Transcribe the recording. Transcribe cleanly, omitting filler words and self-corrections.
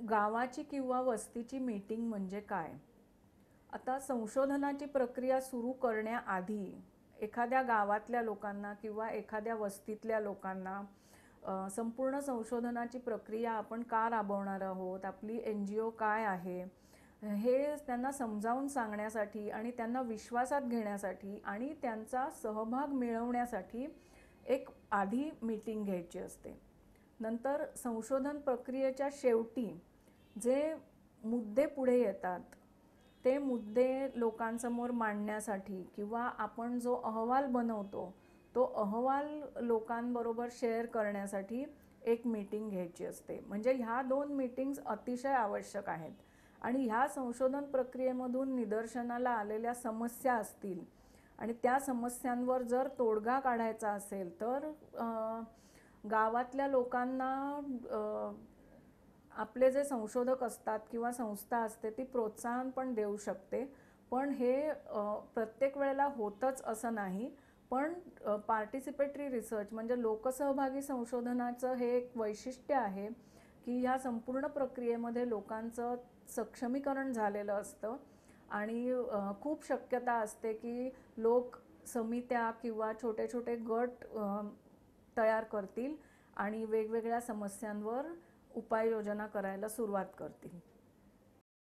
गावाची किंवा वस्तीची मीटिंग म्हणजे काय? आता संशोधनाची प्रक्रिया सुरू करण्याआधी एखाद्या गावातल्या लोकांना किंवा एखाद्या वस्तीतल्या लोकांना संपूर्ण संशोधनाची प्रक्रिया आपण का राबवणार आहोत, आपली NGO काय आहे, हे त्यांना समजावून सांगण्यासाठी आणि त्यांना विश्वासात घेण्यासाठी आणि त्यांचा सहभाग मिळवण्यासाठी एक आधी मीटिंग घ्यायची असते. नंतर संशोधन प्रक्रियेच्या शेवटी जे मुद्दे पुढे येतात ते मुद्दे लोकांसमोर मांडण्यासाठी किंवा आपण जो अहवाल बनवतो तो अहवाल लोकांबरोबर शेअर करण्यासाठी एक मीटिंग घ्यायची असते. म्हणजे ह्या दोन मीटिंग्स अतिशय आवश्यक आहेत. आणि ह्या संशोधन प्रक्रियेमधून निदर्शनाला आलेल्या समस्या असतील आणि त्या समस्यांवर जर तोडगा काढायचा असेल तर गावातल्या लोकांना आपले जे संशोधक असतात किंवा संस्था असते ती प्रोत्साहन पण देऊ शकते. पण हे प्रत्येक वेळेला होतच असं नाही. पण पार्टिसिपेटरी रिसर्च म्हणजे लोकसहभागी संशोधनाचं हे एक वैशिष्ट्य आहे की ह्या संपूर्ण प्रक्रियेमध्ये लोकांचं सक्षमीकरण झालेलं असतं आणि खूप शक्यता असते की लोक समित्या किंवा छोटे छोटे गट तयार करतील आणि वेगवेगळ्या समस्यांवर उपाययोजना करायला सुरुवात करतील.